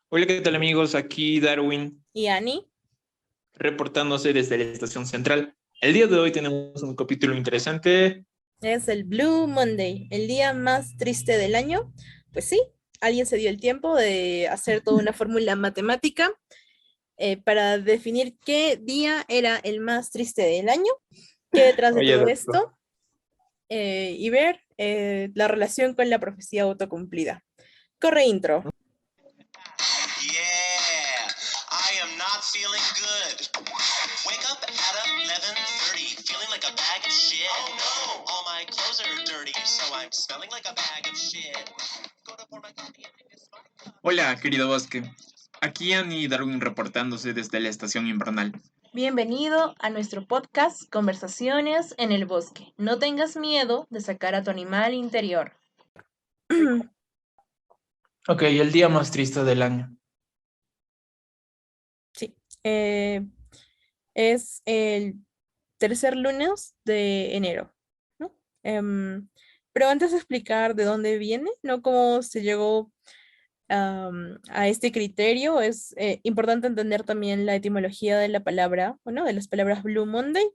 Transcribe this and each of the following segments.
Hola, ¿qué tal amigos? Aquí Darwin, Y Annie, reportándose desde la estación central. El día de hoy tenemos un capítulo interesante. es el Blue Monday, el día más triste del año. Pues sí, alguien se dio el tiempo de hacer toda una fórmula matemática para definir qué día era el más triste del año, qué detrás de Oye, todo doctor. esto, y ver la relación con la profecía autocumplida. Corre intro. Yeah, I am not feeling good. Wake up at 11:30, feeling like a bag of shit. Oh no! All my clothes are dirty, so I'm smelling like a bag of shit. Go to pour my coffee and make a smart cup. Hola, querido Bosque. Aquí Annie Darwin reportándose desde la estación invernal. Bienvenido a nuestro podcast Conversaciones en el Bosque. No tengas miedo de sacar a tu animal interior. Ok, el día más triste del año. Sí, es el tercer lunes de enero, ¿no? Pero antes de explicar de dónde viene, ¿no? Cómo se llegó a este criterio, es importante entender también la etimología de la palabra, bueno, de las palabras Blue Monday.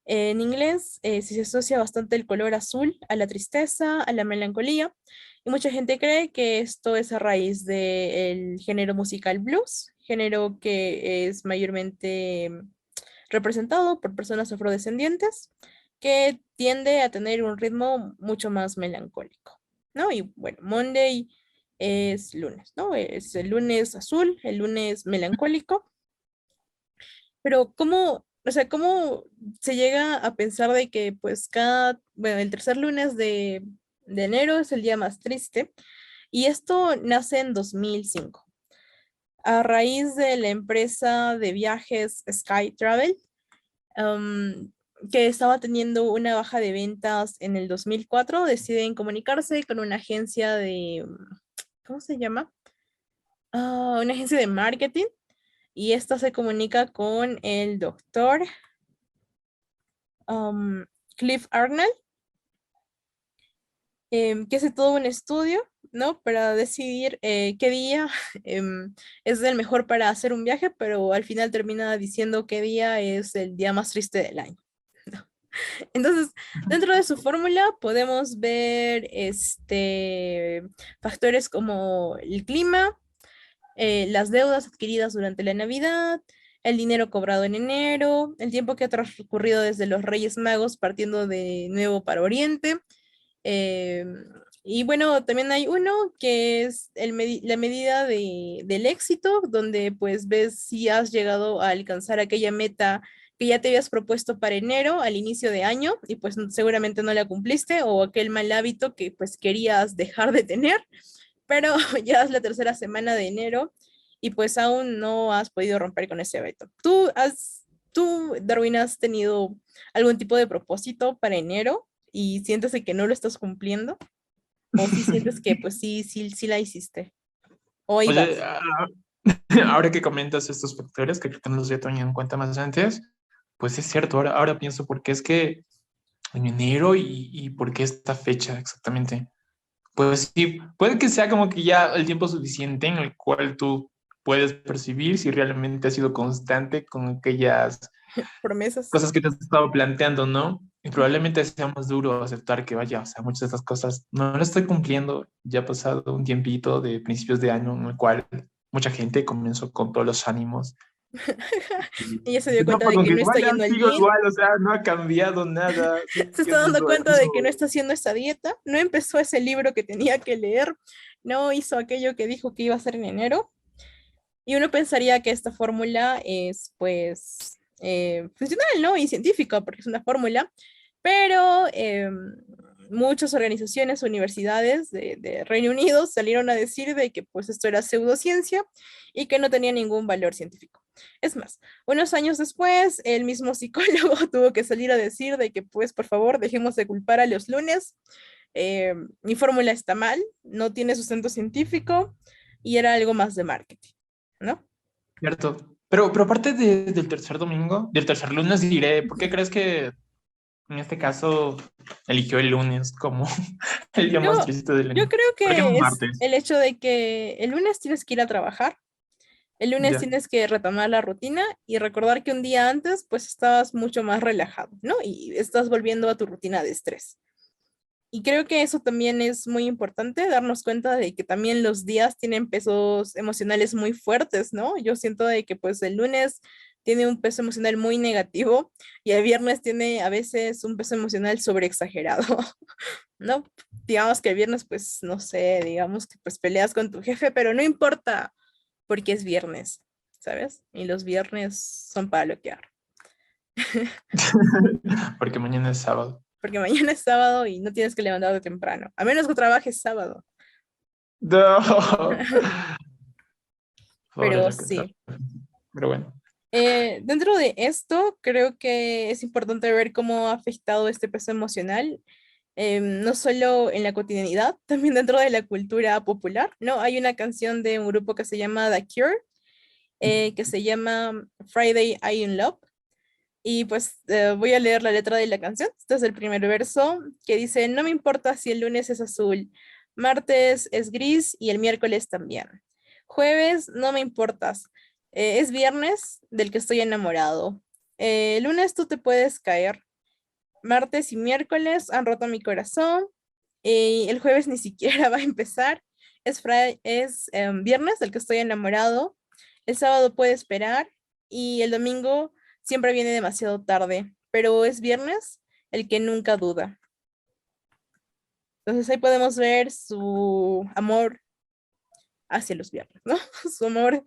En inglés se asocia bastante el color azul a la tristeza, a la melancolía, y mucha gente cree que esto es a raíz del género musical blues, género que es mayormente representado por personas afrodescendientes, que tiende a tener un ritmo mucho más melancólico, ¿no? Y bueno, Monday es lunes, ¿no? Es el lunes azul, el lunes melancólico, pero ¿cómo, o sea, cómo se llega a pensar de que pues bueno, el tercer lunes de enero es el día más triste? Y esto nace en 2005 a raíz de la empresa de viajes Sky Travel, um, que estaba teniendo una baja de ventas en el 2004, deciden comunicarse con una agencia de, ¿cómo se llama? Una agencia de marketing, y esta se comunica con el doctor um, Cliff Arnold, que hace todo un estudio, ¿no? Para decidir qué día es el mejor para hacer un viaje, pero al final termina diciendo qué día es el día más triste del año. Entonces, dentro de su fórmula podemos ver factores como el clima, las deudas adquiridas durante la Navidad, el dinero cobrado en enero, el tiempo que ha transcurrido desde los Reyes Magos partiendo de nuevo para Oriente. eh, y bueno, también hay uno que es la medida del éxito, donde pues ves si has llegado a alcanzar aquella meta que ya te habías propuesto para enero, al inicio de año, y pues seguramente no la cumpliste, o aquel mal hábito que pues querías dejar de tener, pero ya es la tercera semana de enero y pues aún no has podido romper con ese hábito. Darwin, has tenido algún tipo de propósito para enero y sientes de que no lo estás cumpliendo? ¿O si sientes que pues sí la hiciste? ¿O ahí Oye, vas? ahora que comentas estos factores que creo que no los había tenido en cuenta más antes, pues es cierto, ahora pienso por qué es que en enero y por qué esta fecha exactamente. Pues sí, puede que sea como que ya el tiempo suficiente en el cual tú puedes percibir si realmente has sido constante con aquellas ¿Promesas? cosas que te has estado planteando, ¿no? Y probablemente sea más duro aceptar que vaya, o sea, muchas de estas cosas no lo estoy cumpliendo. Ya ha pasado un tiempito de principios de año en el cual mucha gente comenzó con todos los ánimos. Y Ella se dio no cuenta fue de con que que no está vaya, yendo al sigo gym, igual, o sea, no ha cambiado nada, sigo se está dando siendo el cuenta de que no mismo. está haciendo esa dieta, no empezó ese libro que tenía que leer, no hizo aquello que dijo que iba a hacer en enero. Y uno pensaría que esta fórmula es, pues, funcional, ¿no? Y científica, porque es una fórmula, pero muchas organizaciones, universidades de Reino Unido salieron a decir de que, pues, esto era pseudociencia y que no tenía ningún valor científico. Es más, unos años después, el mismo psicólogo tuvo que salir a decir de que, pues, por favor, dejemos de culpar a los lunes. Mi fórmula está mal, no tiene sustento científico y era algo más de marketing, ¿no? Cierto. Pero aparte del tercer domingo, del tercer lunes, diré, ¿por qué crees que en este caso eligió el lunes como el día más Yo, triste del yo año? creo ¿Por qué no que es martes? el hecho de que el lunes tienes que ir a trabajar, El lunes Ya. tienes que retomar la rutina y recordar que un día antes pues estabas mucho más relajado, ¿no? Y estás volviendo a tu rutina de estrés. Y creo que eso también es muy importante, darnos cuenta de que también los días tienen pesos emocionales muy fuertes, ¿no? Yo siento de que pues el lunes tiene un peso emocional muy negativo y el viernes tiene a veces un peso emocional sobreexagerado, ¿no? Digamos que el viernes pues no sé, digamos que pues peleas con tu jefe, pero no importa porque es viernes, ¿sabes? Y los viernes son para bloquear, Porque mañana es sábado. porque mañana es sábado y no tienes que levantarte temprano, a menos que trabajes sábado. No. Pobre Pero la que trabaja. sí. Pero bueno. Dentro de esto, creo que es importante ver cómo ha afectado este peso emocional, no solo en la cotidianidad, también dentro de la cultura popular, ¿no? Hay una canción de un grupo que se llama The Cure, que se llama Friday I in Love, y pues voy a leer la letra de la canción. Este es el primer verso que dice, no me importa si el lunes es azul, martes es gris y el miércoles también. Jueves, no me importas, es viernes del que estoy enamorado. Lunes tú te puedes caer. Martes y miércoles han roto mi corazón. Y el jueves ni siquiera va a empezar. Es viernes del que estoy enamorado. El sábado puede esperar. Y el domingo siempre viene demasiado tarde. Pero es viernes el que nunca duda. Entonces ahí podemos ver su amor hacia los viernes, ¿no? Su amor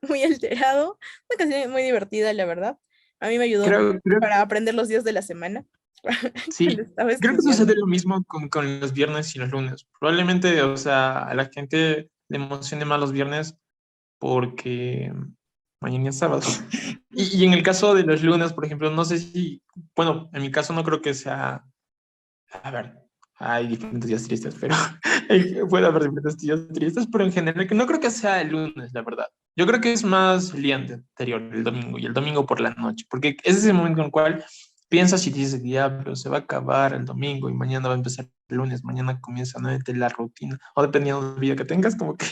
muy alterado. Una canción muy divertida, la verdad. A mí me ayudó Creo para aprender los días de la semana cuando Sí, estaba creo que estudiando. sucede lo mismo con los viernes y los lunes. Probablemente, o sea, a la gente le emocione más los viernes porque mañana es sábado. Y en el caso de los lunes, por ejemplo, no sé si, bueno, en mi caso no creo que sea, a ver, hay diferentes días tristes, pero puede haber diferentes días tristes, pero en general que no creo que sea el lunes, la verdad. Yo creo que es más el día anterior, el domingo, y el domingo por la noche, porque ese es el momento en el cual piensas y dices, diablo, se va a acabar el domingo y mañana va a empezar el lunes, mañana comienza nuevamente la rutina, o dependiendo de la vida que tengas, como que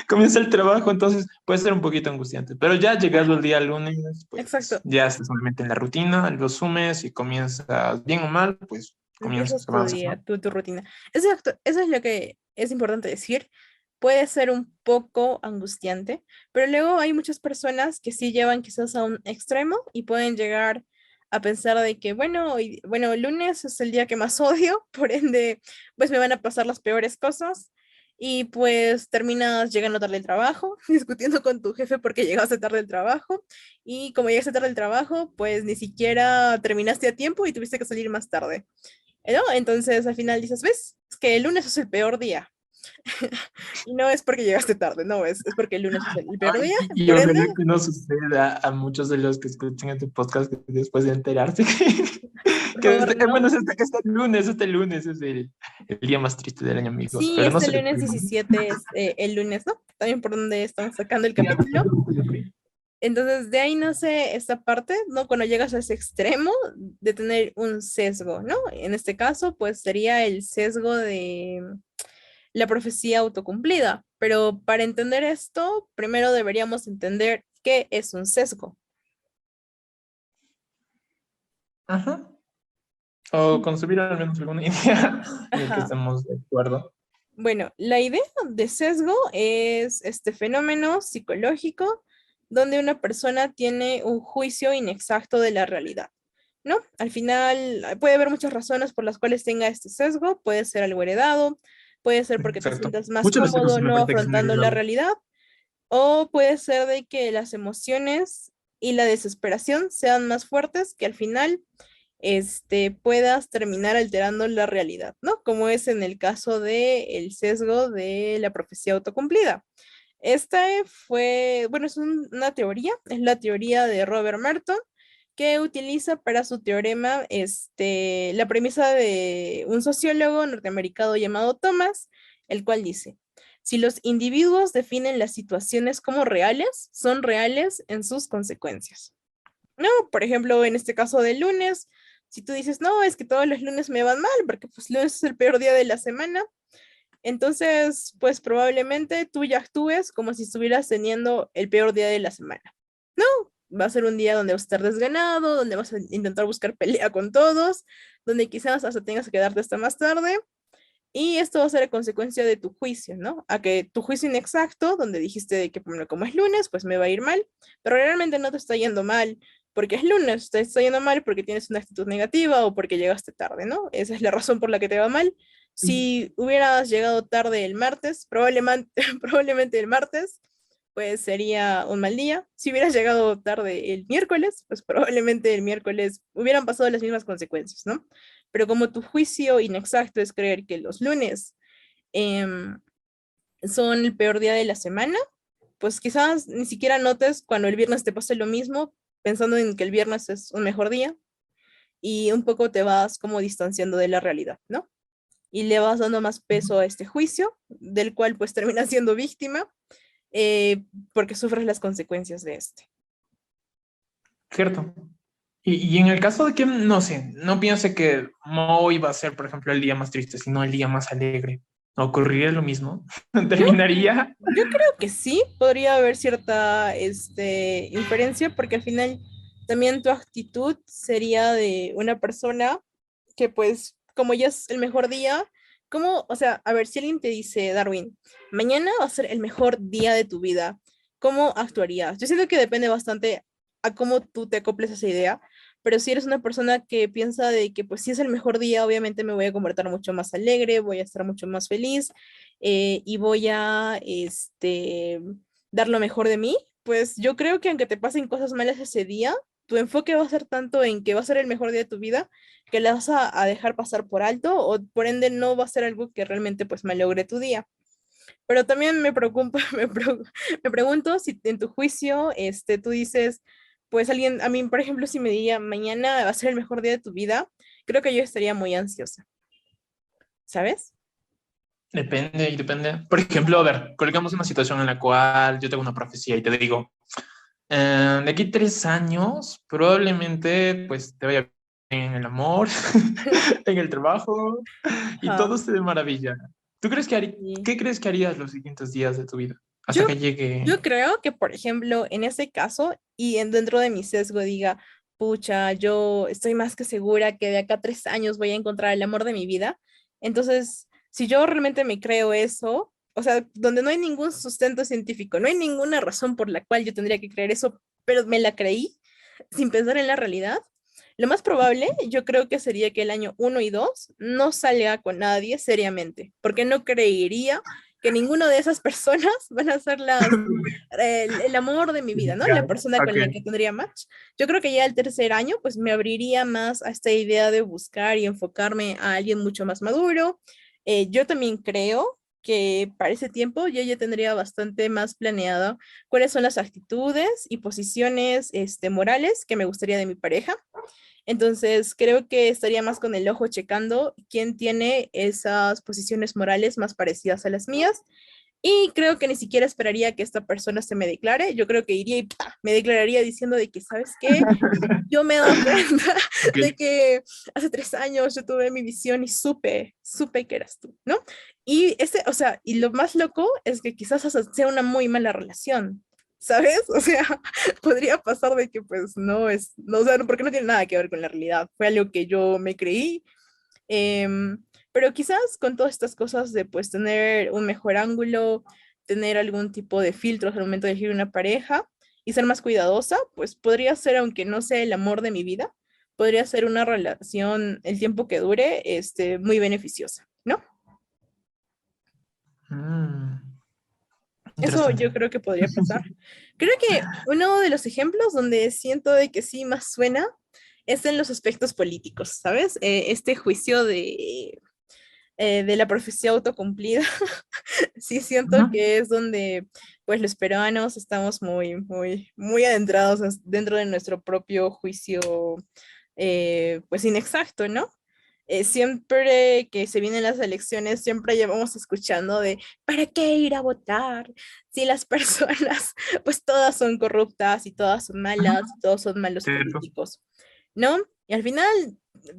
comienza el trabajo, entonces puede ser un poquito angustiante, pero ya llegado el día lunes, pues Exacto. ya estás nuevamente en la rutina, lo sumes y comienzas bien o mal, pues comienzas, Empiezas tu avanzas, día, ¿no? tu rutina. Exacto. Eso es lo que es importante decir. Puede ser un poco angustiante, pero luego hay muchas personas que sí llevan quizás a un extremo y pueden llegar a pensar de que, bueno, bueno, el lunes es el día que más odio, por ende, pues me van a pasar las peores cosas y pues terminas llegando tarde al trabajo, discutiendo con tu jefe porque llegaste tarde al trabajo y como llegaste tarde al trabajo, pues ni siquiera terminaste a tiempo y tuviste que salir más tarde. ¿No? Entonces al final dices, ¿ves? Es que el lunes es el peor día. Y no es porque llegaste tarde, no, es porque el lunes es el peor Ay, día, y por ende, ojalá que no suceda a muchos de los que escuchan este podcast que después de enterarse por que favor, bueno, no. este lunes es el día más triste del año, amigos, Sí, pero no este se le lunes puede. 17 es el lunes, ¿no? También por donde estamos sacando el capítulo. Entonces, de ahí nace esta parte, ¿no? Cuando llegas a ese extremo de tener un sesgo, ¿no? En este caso, pues sería el sesgo de la profecía autocumplida. Pero para entender esto, primero deberíamos entender qué es un sesgo. Ajá. O concebir al menos alguna idea en el que Ajá. estemos de acuerdo. Bueno, la idea de sesgo es este fenómeno psicológico donde una persona tiene un juicio inexacto de la realidad, ¿no? Al final puede haber muchas razones por las cuales tenga este sesgo, puede ser algo heredado, puede ser porque te Exacto. sientas más Muchas veces cómodo sí me no parece que son afrontando la heredados. realidad, o puede ser de que las emociones y la desesperación sean más fuertes que al final puedas terminar alterando la realidad, ¿no? Como es en el caso del sesgo de la profecía autocumplida. Esta fue, bueno, una teoría, es la teoría de Robert Merton, que utiliza para su teorema la premisa de un sociólogo norteamericano llamado Thomas, el cual dice, si los individuos definen las situaciones como reales, son reales en sus consecuencias. No, por ejemplo, en este caso del lunes, si tú dices, no, es que todos los lunes me van mal, porque pues lunes es el peor día de la semana, Entonces, pues probablemente tú ya actúes como si estuvieras teniendo el peor día de la semana. No, va a ser un día donde vas a estar desganado, donde vas a intentar buscar pelea con todos, donde quizás hasta tengas que quedarte hasta más tarde. Y esto va a ser a consecuencia de tu juicio, ¿no? A que tu juicio inexacto, donde dijiste de que bueno, como es lunes, pues me va a ir mal, pero realmente no te está yendo mal porque es lunes, te está yendo mal porque tienes una actitud negativa o porque llegaste tarde, ¿no? Esa es la razón por la que te va mal. Si hubieras llegado tarde el martes, probablemente, probablemente el martes, pues sería un mal día. Si hubieras llegado tarde el miércoles, pues probablemente el miércoles hubieran pasado las mismas consecuencias, ¿no? Pero como tu juicio inexacto es creer que los lunes em, son el peor día de la semana, pues quizás ni siquiera notes cuando el viernes te pase lo mismo, pensando en que el viernes es un mejor día y un poco te vas como distanciando de la realidad, ¿no? Y le vas dando más peso a este juicio, del cual pues terminas siendo víctima porque sufres las consecuencias de este. Cierto. Y en el caso de que, no sé, no piense que hoy va a ser, por ejemplo, el día más triste, sino el día más alegre, ¿ocurriría lo mismo? Yo, ¿Terminaría? yo creo que sí, podría haber cierta inferencia, porque al final también tu actitud sería de una persona que pues como ya es el mejor día, como, o sea, a ver, si alguien te dice, Darwin, mañana va a ser el mejor día de tu vida, ¿cómo actuarías? Yo siento que depende bastante a cómo tú te acoples a esa idea, pero si eres una persona que piensa de que pues si es el mejor día, obviamente me voy a convertir mucho más alegre, voy a estar mucho más feliz y voy a dar lo mejor de mí, pues yo creo que aunque te pasen cosas malas ese día, tu enfoque va a ser tanto en que va a ser el mejor día de tu vida que la vas a dejar pasar por alto o por ende no va a ser algo que realmente pues malogre tu día. Pero también me preocupa, me pregunto si en tu juicio tú dices, pues alguien, a mí por ejemplo, si me diría mañana va a ser el mejor día de tu vida, creo que yo estaría muy ansiosa, ¿sabes? Depende y depende. Por ejemplo, a ver, colocamos una situación en la cual yo tengo una profecía y te digo, de aquí 3 años, probablemente pues te vaya bien en el amor, en el trabajo y Ajá. todo esté de maravilla. ¿Tú crees que Y qué crees que harías los siguientes días de tu vida yo hasta que llegue? Yo creo que, por ejemplo, en ese caso y dentro de mi sesgo diga, pucha, yo estoy más que segura que de acá a 3 años voy a encontrar el amor de mi vida. Entonces, si yo realmente me creo eso, o sea, donde no hay ningún sustento científico, no hay ninguna razón por la cual yo tendría que creer eso, pero me la creí sin pensar en la realidad, lo más probable, yo creo que sería que el año 1 y 2 no salga con nadie seriamente, porque no creería que ninguno de esas personas van a ser el amor de mi vida, ¿no? La persona con la Ok. que tendría match. Yo creo que ya el tercer año, pues me abriría más a esta idea de buscar y enfocarme a alguien mucho más maduro. Yo también creo que para ese tiempo yo ya tendría bastante más planeado cuáles son las actitudes y posiciones morales que me gustaría de mi pareja. Entonces, creo que estaría más con el ojo checando quién tiene esas posiciones morales más parecidas a las mías. Y creo que ni siquiera esperaría que esta persona se me declare. Yo creo que iría y ¡pah! Me declararía diciendo de que, ¿sabes qué? Yo me he dado cuenta Ok. de que hace 3 años yo tuve mi visión y supe que eras tú, ¿no? Y o sea, y lo más loco es que quizás hasta sea una muy mala relación, ¿sabes? O sea, podría pasar de que pues no, o sea, porque no tiene nada que ver con la realidad. Fue algo que yo me creí. Pero quizás con todas estas cosas de pues tener un mejor ángulo, tener algún tipo de filtros al momento de elegir una pareja y ser más cuidadosa, pues podría ser, aunque no sea el amor de mi vida, podría ser una relación, el tiempo que dure, muy beneficiosa, ¿no? Mm, Eso interesante. yo creo que podría pasar. Creo que uno de los ejemplos donde siento de que sí más suena es en los aspectos políticos, ¿sabes? Este juicio de la profecía autocumplida, sí siento Ujú. que es donde pues los peruanos estamos muy adentrados dentro de nuestro propio juicio pues inexacto, ¿no? Siempre que se vienen las elecciones, siempre llevamos escuchando de ¿para qué ir a votar? Si las personas, pues todas son corruptas y todas son malas, y todos son malos Cierto. políticos, ¿no? Y al final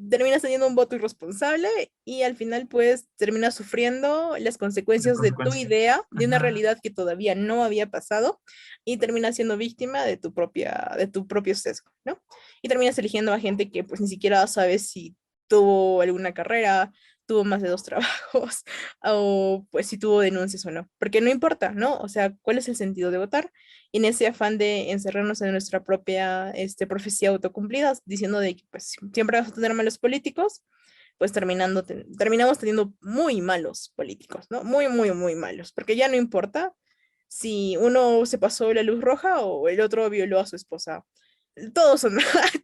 terminas teniendo un voto irresponsable y al final pues terminas sufriendo las La consecuencias de tu consecuencia. idea, de una Ajá. realidad que todavía no había pasado y terminas siendo víctima de tu propio sesgo, ¿no? Y terminas eligiendo a gente que pues ni siquiera sabes si tuvo alguna carrera, tuvo más de 2 trabajos o pues si tuvo denuncias o no, porque no importa, ¿no? O sea, ¿cuál es el sentido de votar? Y en ese afán de encerrarnos en nuestra propia profecía autocumplida, diciendo de que pues, siempre vas a tener malos políticos, pues terminamos teniendo muy malos políticos, ¿no? Muy, muy, muy malos, porque ya no importa si uno se pasó la luz roja o el otro violó a su esposa. Todos son,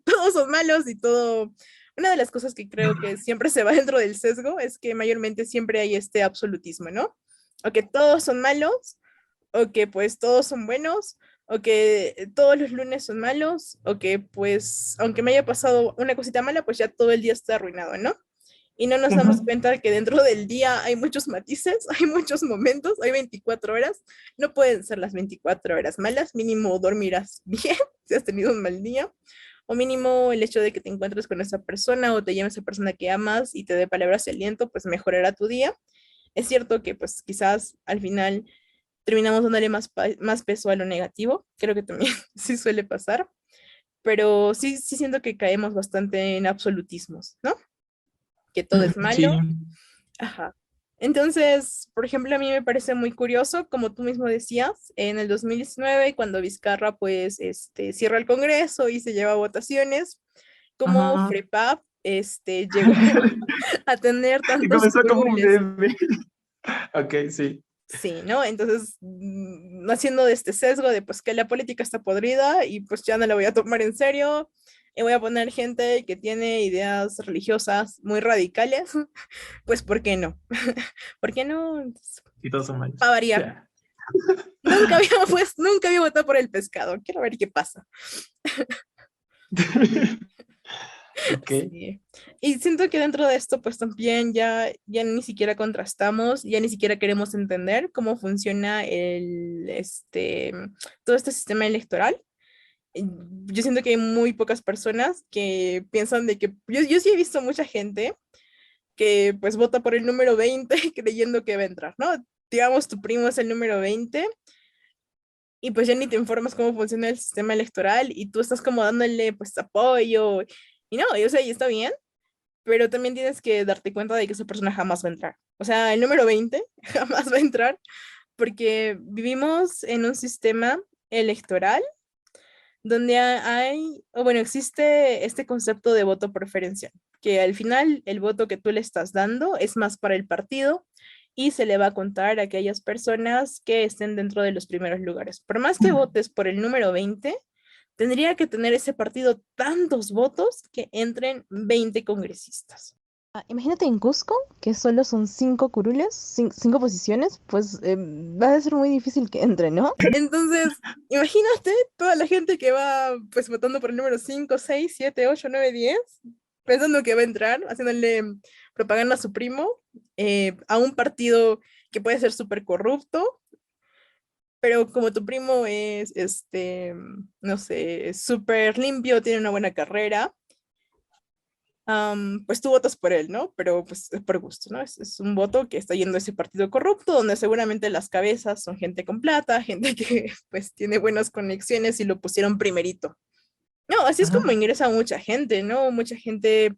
todos son malos y todo. Una de las cosas que creo que siempre se va dentro del sesgo es que mayormente siempre hay este absolutismo, ¿no? O que todos son malos o que pues todos son buenos, o que todos los lunes son malos, o que pues aunque me haya pasado una cosita mala, pues ya todo el día está arruinado, ¿no? Y no nos damos Ujú. cuenta que dentro del día hay muchos matices, hay muchos momentos, hay 24 horas, no pueden ser las 24 horas malas, mínimo dormirás bien si has tenido un mal día, o mínimo el hecho de que te encuentres con esa persona o te llame esa persona que amas y te dé palabras de aliento, pues mejorará tu día. Es cierto que pues quizás al final terminamos dándole más peso a lo negativo, creo que también sí suele pasar, pero sí, sí siento que caemos bastante en absolutismos, ¿no? Que todo es Sí, malo, ajá. Entonces, por ejemplo, a mí me parece muy curioso, como tú mismo decías, en el 2019, cuando Vizcarra pues cierra el Congreso y se lleva a votaciones, como ajá. FREPAP llegó a tener Y tantos comenzó como un curules. meme. Ok, sí. Sí, ¿no? Entonces, haciendo de este sesgo de pues que la política está podrida y pues ya no la voy a tomar en serio y voy a poner gente que tiene ideas religiosas muy radicales, pues ¿por qué no? ¿Por qué no? Y todos son malos. Para variar. Ya. Nunca había votado por el pescado. Quiero ver qué pasa. Ok. Sí. Y siento que dentro de esto, pues también ya ni siquiera contrastamos, ya ni siquiera queremos entender cómo funciona todo este sistema electoral. Yo siento que hay muy pocas personas que piensan de que, yo sí he visto mucha gente que pues vota por el número 20 creyendo que va a entrar, ¿no? Digamos, tu primo es el número 20 y pues ya ni te informas cómo funciona el sistema electoral y tú estás como dándole pues apoyo y no, y, o sea, y está bien, pero también tienes que darte cuenta de que esa persona jamás va a entrar. O sea, el número 20 jamás va a entrar porque vivimos en un sistema electoral donde hay, o bueno, existe este concepto de voto preferencial, que al final el voto que tú le estás dando es más para el partido y se le va a contar a aquellas personas que estén dentro de los primeros lugares. Por más que votes por el número 20, tendría que tener ese partido tantos votos que entren 20 congresistas. Imagínate en Cusco, que solo son 5 curules, 5 posiciones, pues va a ser muy difícil que entre, ¿no? Entonces, imagínate toda la gente que va pues votando por el número 5 6 7 8 9 10 pensando que va a entrar, haciéndole propaganda a su primo, a un partido que puede ser súper corrupto, pero como tu primo es, no sé, súper limpio, tiene una buena carrera, pues tú votas por él, ¿no? Pero pues es por gusto, ¿no? Es un voto que está yendo a ese partido corrupto, donde seguramente las cabezas son gente con plata, gente que pues tiene buenas conexiones y lo pusieron primerito. No, así es como Ajá. ingresa mucha gente, ¿no? Mucha gente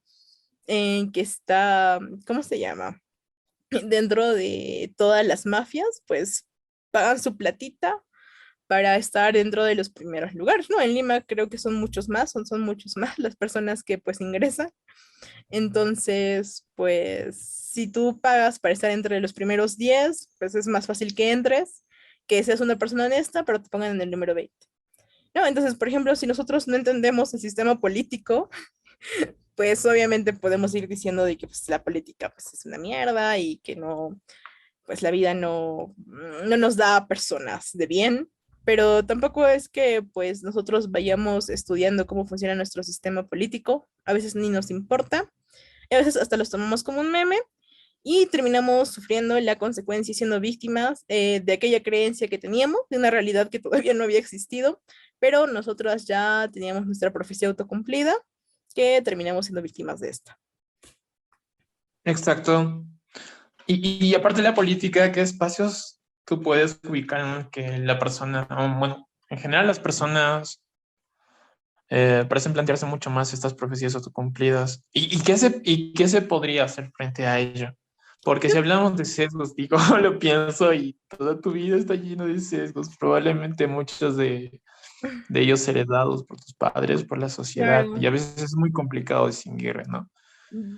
que está, ¿cómo se llama? Dentro de todas las mafias, pues pagan su platita para estar dentro de los primeros lugares, ¿no? En Lima creo que son muchos más, son muchos más las personas que pues ingresan. Entonces, pues si tú pagas para estar entre los primeros 10, pues es más fácil que entres, que seas una persona honesta, pero te pongan en el número 20. No, entonces, por ejemplo, si nosotros no entendemos el sistema político, pues obviamente podemos ir diciendo de que pues, la política pues, es una mierda y que no, pues la vida no nos da personas de bien, pero tampoco es que pues nosotros vayamos estudiando cómo funciona nuestro sistema político, a veces ni nos importa, a veces hasta los tomamos como un meme y terminamos sufriendo la consecuencia y siendo víctimas de aquella creencia que teníamos, de una realidad que todavía no había existido, pero nosotros ya teníamos nuestra profecía autocumplida que terminamos siendo víctimas de esta. Exacto. Y aparte de la política, ¿qué espacios tú puedes ubicar en el que la persona, o bueno, en general las personas parecen plantearse mucho más estas profecías autocumplidas? ¿Y qué se podría hacer frente a ello? Porque si hablamos de sesgos, digo, lo pienso y toda tu vida está lleno de sesgos, probablemente muchos de ellos heredados por tus padres, por la sociedad, y Claro. a veces es muy complicado distinguir, ¿no?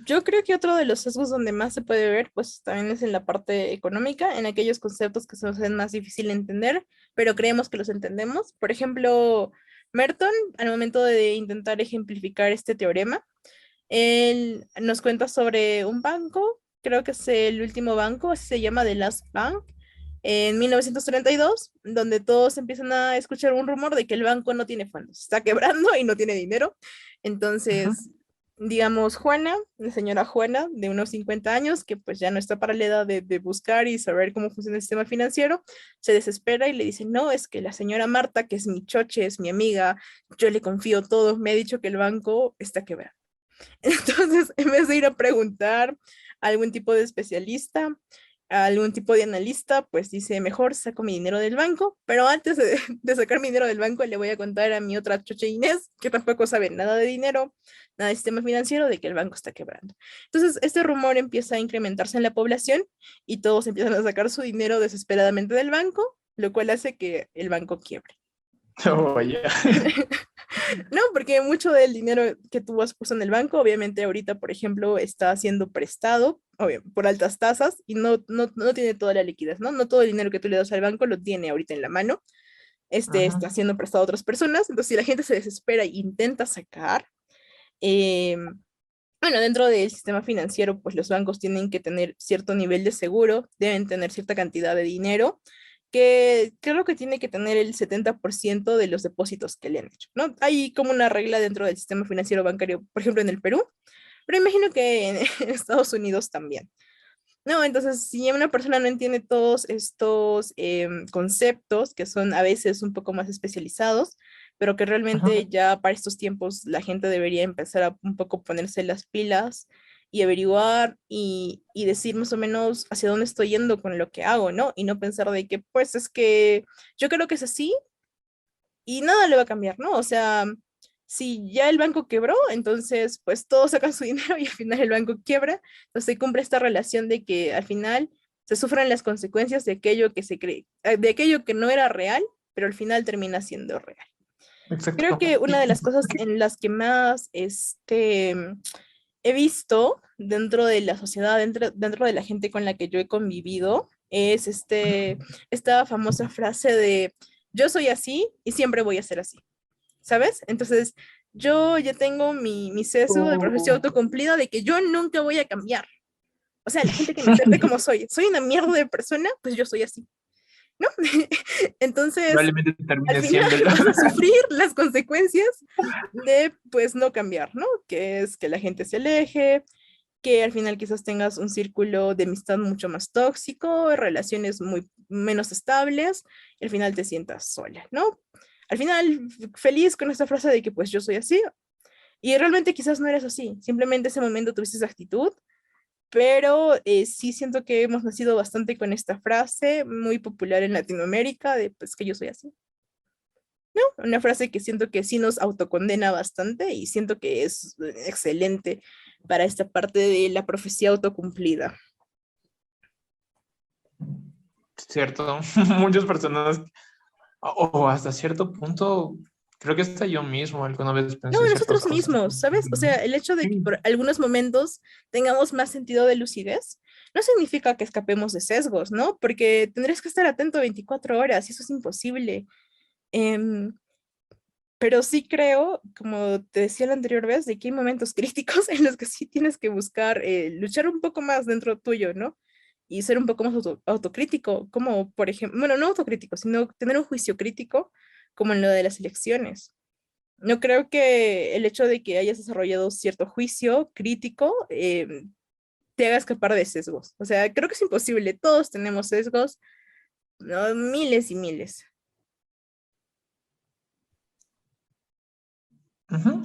Yo creo que otro de los sesgos donde más se puede ver, pues también es en la parte económica, en aquellos conceptos que se nos hacen más difícil de entender, pero creemos que los entendemos. Por ejemplo, Merton, al momento de intentar ejemplificar este teorema, él nos cuenta sobre un banco, creo que es el último banco, así se llama, The Last Bank, en 1932, donde todos empiezan a escuchar un rumor de que el banco no tiene fondos, está quebrando y no tiene dinero. Ujú. Entonces, digamos, Juana, la señora Juana, de unos 50 años, que pues ya no está para la edad de buscar y saber cómo funciona el sistema financiero, se desespera y le dice, no, es que la señora Marta, que es mi choche, es mi amiga, yo le confío todo, me ha dicho que el banco está quebrado. Entonces, en vez de ir a preguntar a algún tipo de especialista, a algún tipo de analista, pues dice, mejor saco mi dinero del banco, pero antes de sacar mi dinero del banco le voy a contar a mi otra chocha Inés, que tampoco sabe nada de dinero, nada de sistema financiero, de que el banco está quebrando. Entonces, este rumor empieza a incrementarse en la población y todos empiezan a sacar su dinero desesperadamente del banco, lo cual hace que el banco quiebre. Oh, ya. No, porque mucho del dinero que tú has puesto en el banco, obviamente ahorita, por ejemplo, está siendo prestado por altas tasas y no tiene toda la liquidez, ¿no? No todo el dinero que tú le das al banco lo tiene ahorita en la mano. Está Ujú. siendo prestado a otras personas. Entonces, si la gente se desespera e intenta sacar, eh, bueno, dentro del sistema financiero, pues los bancos tienen que tener cierto nivel de seguro, deben tener cierta cantidad de dinero, que creo que tiene que tener el 70% de los depósitos que le han hecho, ¿no? Hay como una regla dentro del sistema financiero bancario, por ejemplo, en el Perú, pero imagino que en en Estados Unidos también. No, entonces, si una persona no entiende todos estos conceptos, que son a veces un poco más especializados, pero que Ujú. realmente ya para estos tiempos la gente debería empezar a un poco ponerse las pilas y averiguar y decir más o menos hacia dónde estoy yendo con lo que hago, ¿no? Y no pensar de que, pues es que yo creo que es así y nada le va a cambiar, ¿no? O sea, si ya el banco quebró, entonces pues todos sacan su dinero y al final el banco quiebra, entonces se cumple esta relación de que al final se sufren las consecuencias de aquello que se cree, de aquello que no era real, pero al final termina siendo real. Creo Exacto. que una de Y las cosas en las que más he visto dentro de la sociedad, dentro de la gente con la que yo he convivido, es esta famosa frase de yo soy así y siempre voy a ser así, ¿sabes? Entonces, yo ya tengo mi sesgo de profecía oh. autocumplida de que yo nunca voy a cambiar. O sea, la gente que me acepte como soy una mierda de persona, pues yo soy así, ¿no? Entonces, Probablemente al termine final siéndolo. vas a sufrir las consecuencias de, pues, no cambiar, ¿no? Que es que la gente se aleje, que al final quizás tengas un círculo de amistad mucho más tóxico, relaciones muy menos estables, y al final te sientas sola, ¿no? Al final, feliz con esta frase de que pues yo soy así, y realmente quizás no eres así, simplemente ese momento tuviste esa actitud, pero sí siento que hemos nacido bastante con esta frase, muy popular en Latinoamérica, de pues que yo soy así. Una frase que siento que sí nos autocondena bastante y siento que es excelente para esta parte de la profecía autocumplida. Cierto. Muchas personas, o hasta cierto punto, creo que hasta yo mismo alguna vez No, pensé ciertas nosotros cosas. mismos, ¿sabes? O sea, el hecho de que Sí. por algunos momentos tengamos más sentido de lucidez no significa que escapemos de sesgos, ¿no? Porque tendrías que estar atento 24 horas y eso es imposible. Em, pero sí creo, como te decía la anterior vez, de que hay momentos críticos en los que sí tienes que buscar luchar un poco más dentro tuyo, ¿no? Y ser un poco más autocrítico, como por ejemplo, bueno, no autocrítico, sino tener un juicio crítico, como en lo de las elecciones. No creo que el hecho de que hayas desarrollado cierto juicio crítico te haga escapar de sesgos. O sea, creo que es imposible. Todos tenemos sesgos, ¿no? Miles y miles. Ujú.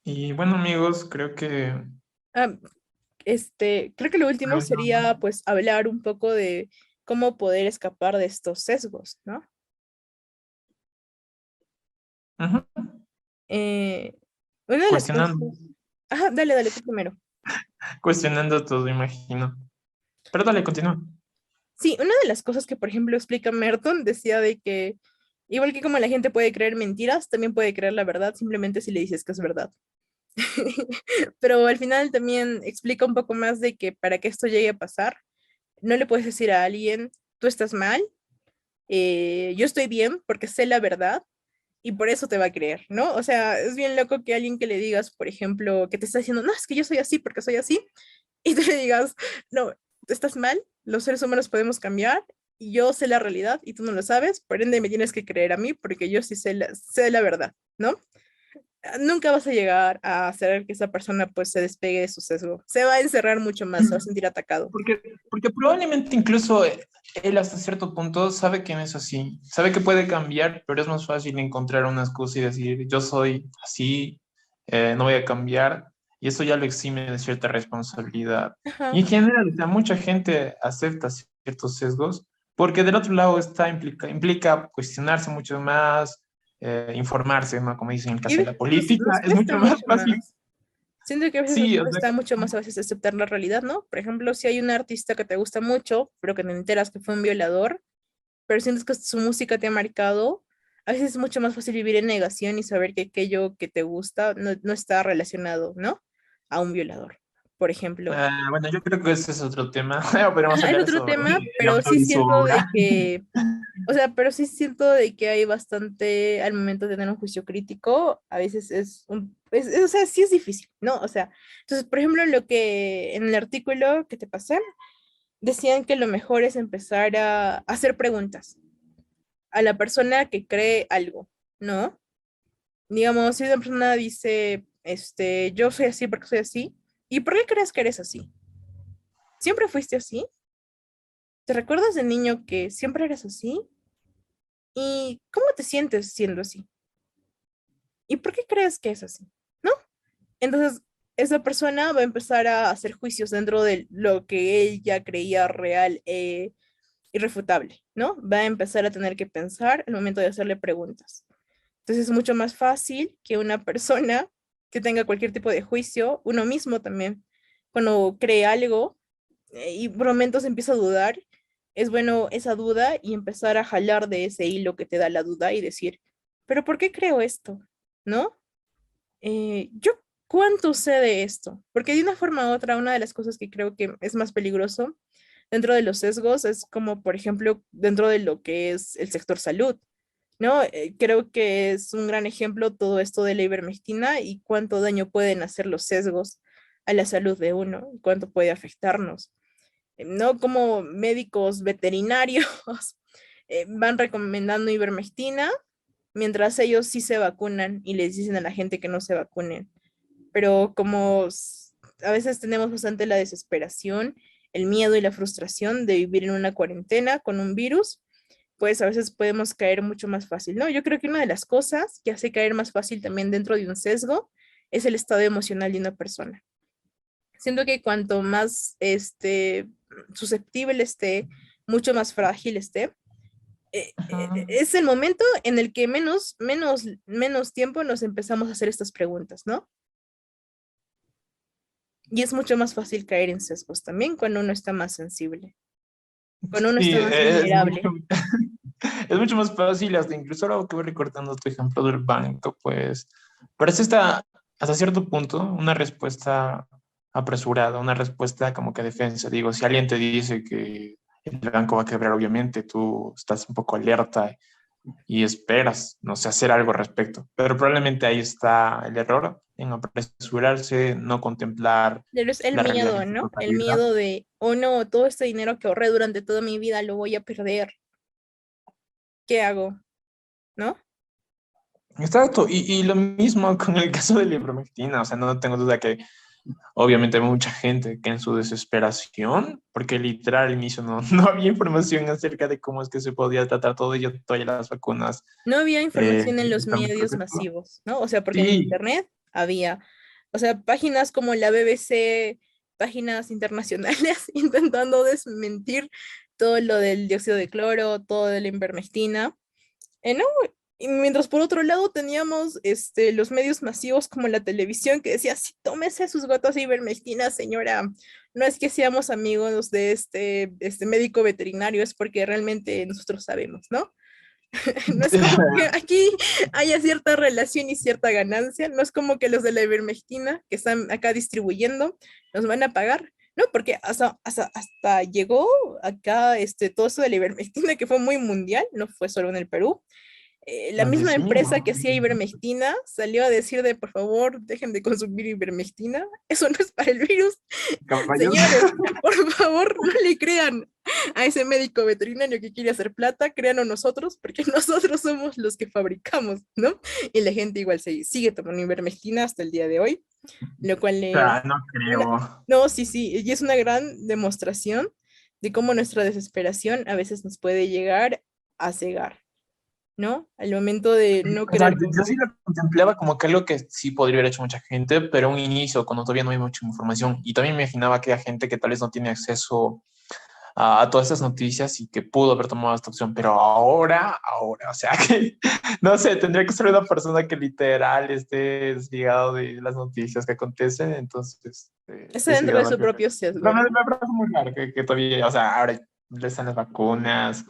Y bueno, amigos, creo que Ah, creo que lo la último última. sería pues hablar un poco de cómo poder escapar de estos sesgos, ¿no? Ujú. Eh, una de las cosas... Cuestionando, Ajá, dale, dale, tú primero. cuestionando todo, imagino. Pero dale, continúa. Sí, una de las cosas que, por ejemplo, explica Merton decía de que, igual que como la gente puede creer mentiras, también puede creer la verdad simplemente si le dices que es verdad. Pero al final también explica un poco más de que para que esto llegue a pasar, no le puedes decir a alguien, tú estás mal, yo estoy bien porque sé la verdad y por eso te va a creer, ¿no? O sea, es bien loco que alguien que le digas, por ejemplo, que te está diciendo, no, es que yo soy así porque soy así, y tú le digas, no, estás mal, los seres humanos podemos cambiar, y yo sé la realidad y tú no lo sabes, por ende me tienes que creer a mí porque yo sí sé la verdad, ¿no? Nunca vas a llegar a hacer que esa persona pues se despegue de su sesgo. Se va a encerrar mucho más, se va a sentir atacado. Porque probablemente incluso él hasta cierto punto sabe que no es así, sabe que puede cambiar, pero es más fácil encontrar una excusa y decir, yo soy así, no voy a cambiar, y eso ya lo exime de cierta responsabilidad. Y Ajá. en general, o sea, mucha gente acepta ciertos sesgos, porque del otro lado implica cuestionarse mucho más, informarse, ¿no? Como dicen en el Y caso de la nos política, es cuesta mucho más mucho fácil. más. Siento que a veces nos Sí, o sea, cuesta mucho más a veces aceptar la realidad, ¿no? Por ejemplo, si hay un artista que te gusta mucho, pero que te enteras que fue un violador, pero sientes que su música te ha marcado, a veces es mucho más fácil vivir en negación y saber que aquello que te gusta no está relacionado, ¿no? A un violador, por ejemplo. bueno, yo creo que ese es otro tema. Podemos Ajá, es hablar otro sobre tema, el pero autor sí y su siento de obra. que, o sea, pero sí siento de que hay bastante, al momento de tener un juicio crítico, a veces o sea, sí es difícil, ¿no? O sea, entonces, por ejemplo, lo que en el artículo que te pasé, decían que lo mejor es empezar a hacer preguntas a la persona que cree algo, ¿no? Digamos, si una persona dice, yo soy así porque soy así, ¿y por qué crees que eres así? ¿Siempre fuiste así? ¿Te recuerdas de niño que siempre eres así? ¿Y cómo te sientes siendo así? ¿Y por qué crees que es así? ¿No? Entonces, esa persona va a empezar a hacer juicios dentro de lo que él ya creía real e irrefutable, ¿no? Va a empezar a tener que pensar al momento de hacerle preguntas. Entonces, es mucho más fácil que una persona que tenga cualquier tipo de juicio, uno mismo también, cuando cree algo y por momentos empieza a dudar, es bueno esa duda y empezar a jalar de ese hilo que te da la duda y decir, pero ¿por qué creo esto? ¿No? Yo, ¿cuánto sé de esto? Porque de una forma u otra, una de las cosas que creo que es más peligroso dentro de los sesgos es como, por ejemplo, dentro de lo que es el sector salud, ¿no? Creo que es un gran ejemplo todo esto de la ivermectina y cuánto daño pueden hacer los sesgos a la salud de uno y cuánto puede afectarnos. ¿No? Como médicos veterinarios van recomendando ivermectina, mientras ellos sí se vacunan y les dicen a la gente que no se vacunen. Pero como a veces tenemos bastante la desesperación, el miedo y la frustración de vivir en una cuarentena con un virus, pues a veces podemos caer mucho más fácil, ¿no? Yo creo que una de las cosas que hace caer más fácil también dentro de un sesgo es el estado emocional de una persona. Siento que cuanto más susceptible esté, mucho más frágil esté, Ajá. es el momento en el que menos tiempo nos empezamos a hacer estas preguntas, ¿no? Y es mucho más fácil caer en sesgos también cuando uno está más sensible, cuando uno Sí, está más vulnerable. es mucho más fácil, hasta incluso ahora que voy recordando tu ejemplo del banco, pues parece hasta cierto punto una respuesta apresurada, una respuesta como que defensa. Digo, si alguien te dice que el banco va a quebrar, obviamente tú estás un poco alerta y esperas, no sé, hacer algo al respecto. Pero probablemente ahí está el error, en apresurarse, no contemplar Pero es el la realidad miedo, en su ¿no? El totalidad. miedo de, oh no, todo este dinero que ahorré durante toda mi vida lo voy a perder. ¿Qué hago? ¿No? Exacto, y lo mismo con el caso de la ivermectina, o sea, no tengo duda que obviamente hay mucha gente que en su desesperación, porque literal al inicio no, no había información acerca de cómo es que se podía tratar todo ello, todas las vacunas No había información en los están en medios proceso. masivos, ¿no? O sea, porque en Sí, internet había. O sea, páginas como la BBC, páginas internacionales intentando desmentir todo lo del dióxido de cloro, todo de la ivermectina. ¿No? Y mientras por otro lado teníamos los medios masivos como la televisión que decía, sí, tómese sus gotas de ivermectina, señora. No es que seamos amigos de este médico veterinario, es porque realmente nosotros sabemos, ¿no? No es como que aquí haya cierta relación y cierta ganancia, no es como que los de la ivermectina que están acá distribuyendo nos van a pagar, no, porque hasta llegó acá todo eso de la ivermectina que fue muy mundial, no fue solo en el Perú. La Donde misma sí, empresa ¿no? que hacía ivermectina salió a decir de por favor dejen de consumir ivermectina, eso no es para el virus. Caballos. Señores, por favor no le crean a ese médico veterinario que quiere hacer plata, créanos nosotros, porque nosotros somos los que fabricamos, ¿no? Y la gente igual sigue tomando ivermectina hasta el día de hoy, lo cual No una- creo. no, sí, sí, y es una gran demostración de cómo nuestra desesperación a veces nos puede llegar a cegar, ¿no? Al momento de no O sea, querer yo sí consumir. lo contemplaba como que algo que sí podría haber hecho mucha gente, pero un inicio, cuando todavía no hay mucha información. Y también me imaginaba que hay gente que tal vez no tiene acceso a todas esas noticias y que pudo haber tomado esta opción. Pero ahora, o sea, que no sé, tendría que ser una persona que literal esté desligado de las noticias que acontecen. Entonces, Está eso dentro ya de no su creo. propio Pero sesgo. me parece muy raro que todavía, o sea, ahora le están las vacunas.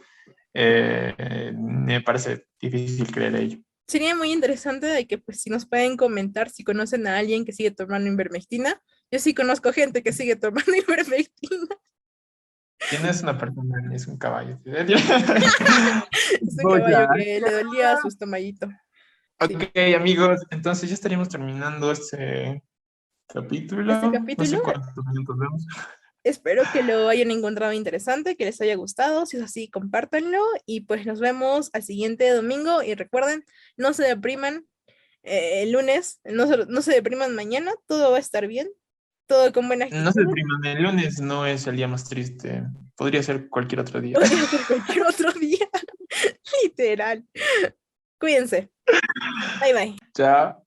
Me parece difícil creer ello. Sería muy interesante de que pues si nos pueden comentar si conocen a alguien que sigue tomando ivermectina. Yo sí conozco gente que sigue tomando ivermectina. ¿Quién es una persona? Es un caballo. Es un Voy caballo a... que le dolía su estomaguito. Sí. Ok, amigos, entonces ya estaríamos terminando este Este capítulo. No capítulo sé cuántos minutos vemos. espero que lo hayan encontrado interesante, que les haya gustado. Si es así, compártanlo y pues nos vemos al siguiente domingo. Y recuerden, no se depriman el lunes, no se depriman mañana, todo va a estar bien, todo con buena No se actitud. depriman, el lunes no es el día más triste. Podría ser cualquier otro día. Podría ser cualquier otro día, literal. Cuídense. Bye bye. Chao.